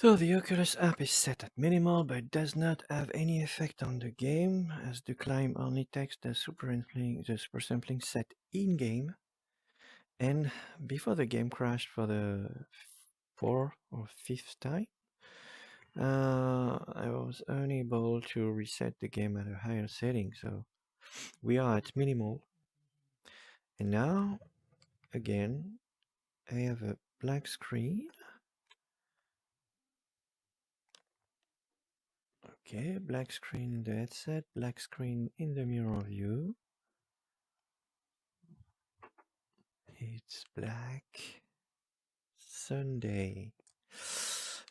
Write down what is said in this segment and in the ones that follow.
So the Oculus app is set at minimal, but does not have any effect on the game, as the climb only takes the super sampling set in-game. And before the game crashed for the fourth or fifth time, I was unable to reset the game at a higher setting, so we are at minimal. And now, again, I have a black screen. Okay, black screen in the headset, black screen in the mirror view. It's black. Sunday.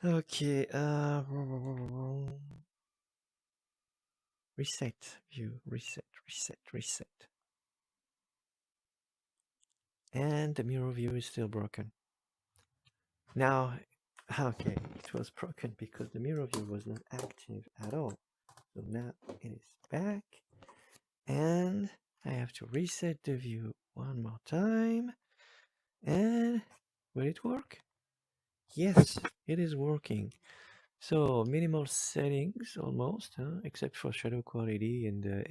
Okay, reset view, reset. And the mirror view is still broken. Now, okay, it was broken because the mirror view was not active at all. So now it is back. And I have to reset the view one more time. And will it work? Yes, it is working. So minimal settings almost, except for shadow quality and the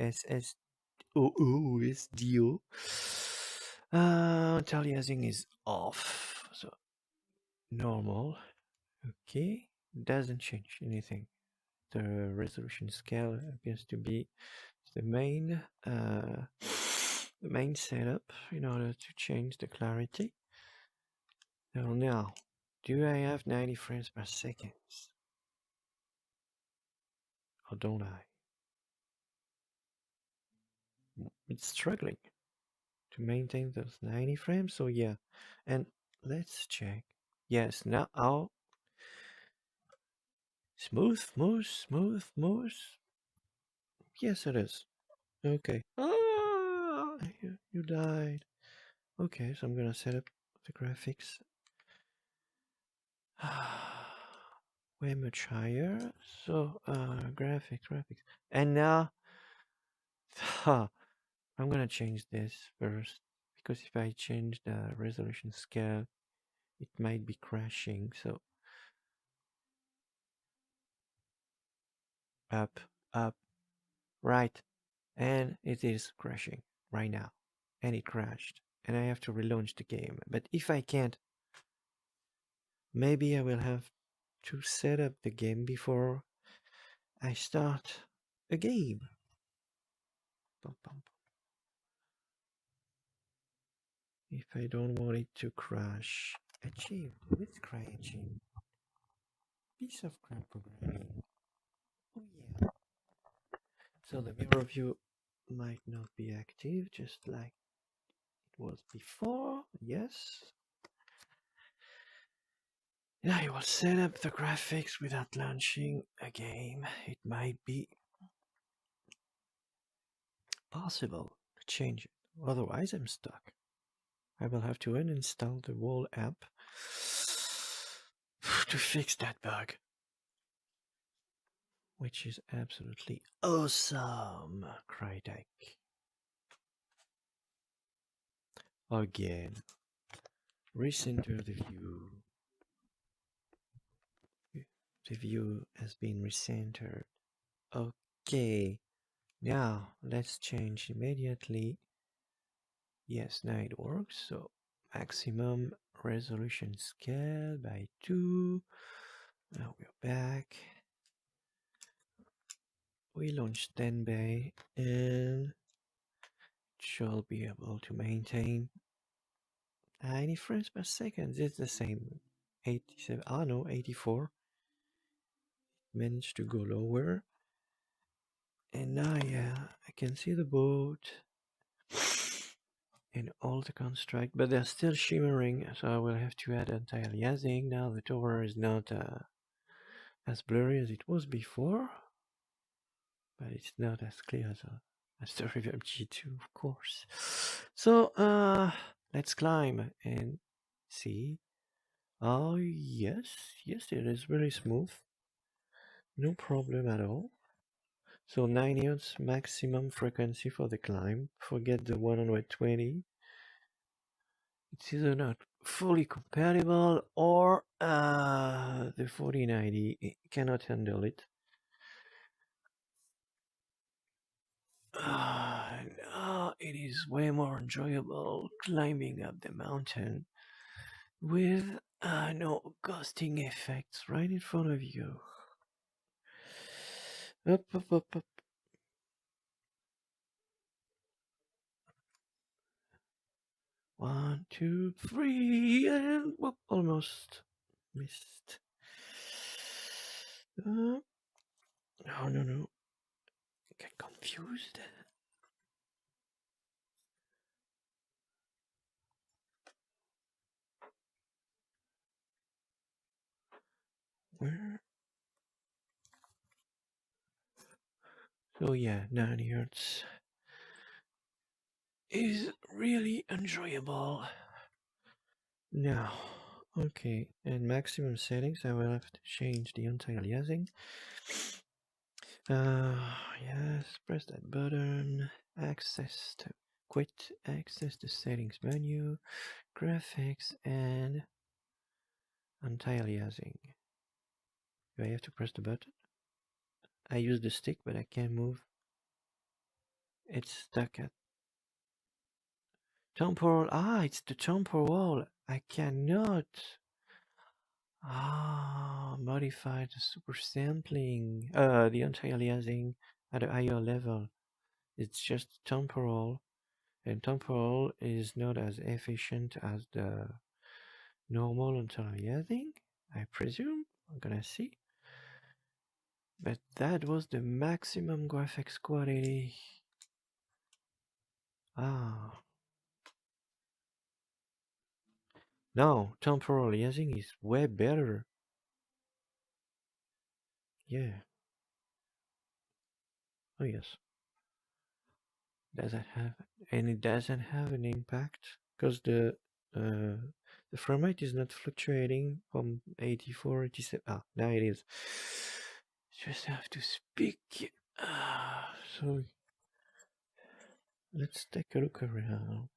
SDO. Anti-aliasing is off, so normal. Okay, doesn't change anything. The resolution scale appears to be the main setup in order to change the clarity. So now, do I have 90 frames per second? Or don't I? It's struggling to maintain those 90 frames, so yeah. And let's check. Yes, now I'll smooth. Yes, it is. Okay. Ah, you died. Okay, so I'm gonna set up the graphics way much higher. So graphics. And now I'm gonna change this first, because if I change the resolution scale, it might be crashing. So up, right, and it is crashing right now, and it crashed, and I have to relaunch the game. But if I can't, maybe I will have to set up the game before I start a game. If I don't want it to crash. Achieved. Let's try achieved. Piece of crap programming. Oh yeah. So the mirror view might not be active, just like it was before. Yes. I will set up the graphics without launching a game. It might be possible to change it. Otherwise, I'm stuck. I will have to uninstall the whole app to fix that bug, which is absolutely awesome. Crytek. Again, recenter the view. The view has been recentered. Okay, now let's change immediately. Yes, now it works. So maximum resolution scale by 2. Now we're back. We launched 10 bay and shall be able to maintain 90 frames per second. It's the same. 87. Ah no, 84. Managed to go lower. And now, yeah, I can see the boat and all the construct, but they're still shimmering, so I will have to add anti-aliasing. Now the tower is not as blurry as it was before, but it's not as clear as the Reverb G2, of course. So let's climb and see. Oh yes, it is really smooth. No problem at all. So 9 Hz maximum frequency for the climb. Forget the 120. It's either not fully compatible, or the 4090 cannot handle it. No, it is way more enjoyable climbing up the mountain with no ghosting effects right in front of you. Up, up, up, up. One, two, three, and whoop, almost missed. Oh, no. I get confused. Where? So yeah, 90 Hz is really enjoyable. Now, okay, and maximum settings, I will have to change the anti-aliasing. Yes, press that button, access the settings menu, graphics, and anti-aliasing. Do I have to press the button? I use the stick, but I can't move. It's stuck at temporal. Ah, it's the temporal. I cannot. Modify the super sampling. The anti-aliasing at a higher level. It's just temporal, and temporal is not as efficient as the normal anti-aliasing, I presume. I'm gonna see. But that was the maximum graphics quality. No, temporal aliasing is way better. Yeah. Oh yes. Doesn't have, and it doesn't have an impact because the frame rate is not fluctuating from 84, 87. Ah, now it is. Just have to speak. So let's take a look around.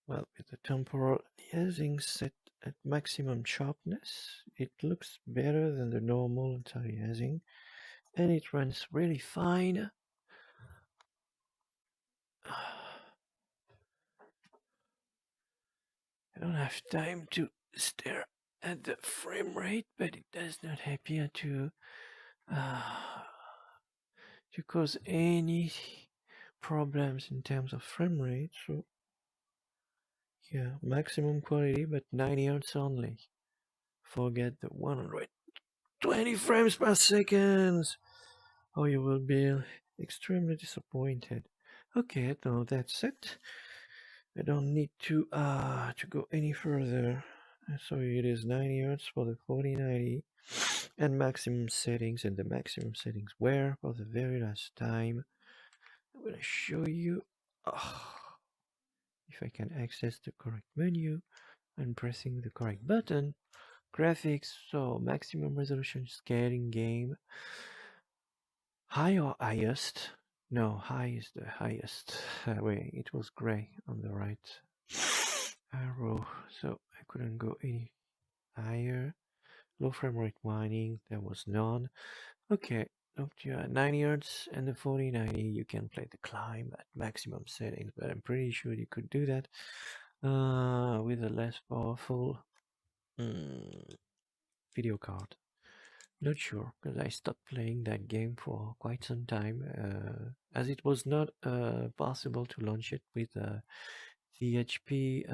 Well, with the temporal aliasing set at maximum sharpness, it looks better than the normal anti-aliasing, and it runs really fine. I don't have time to stare at the frame rate, but it does not appear to cause any problems in terms of frame rate. So yeah, maximum quality, but 90 Hz only. Forget the 120 frames per second, or you will be extremely disappointed. Okay, no, that's it. I don't need to go any further. So it is 90 Hz for the 4090 and maximum settings, and the maximum settings were for the very last time. I'm gonna show you if I can access the correct menu and pressing the correct button. Graphics, so maximum resolution scaling game. High or highest? No, high is the highest. Wait, it was gray on the right arrow, so I couldn't go any higher. Low frame rate whining, there was none. Okay, up to 90 Hz and the 4090, you can play the climb at maximum settings, but I'm pretty sure you could do that with a less powerful video card. Not sure, because I stopped playing that game for quite some time, as it was not possible to launch it with the HP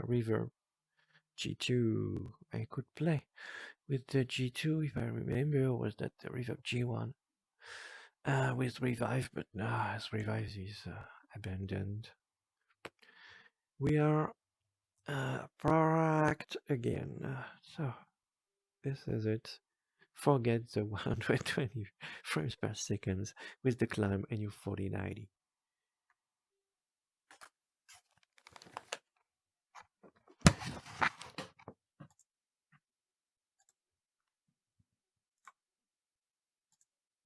Reverb G2. I could play with the G2, if I remember, was that the Reverb G1 with Revive, but now as Revive is abandoned. We are product again, so this is it. Forget the 120 frames per second with the climb and your 4090.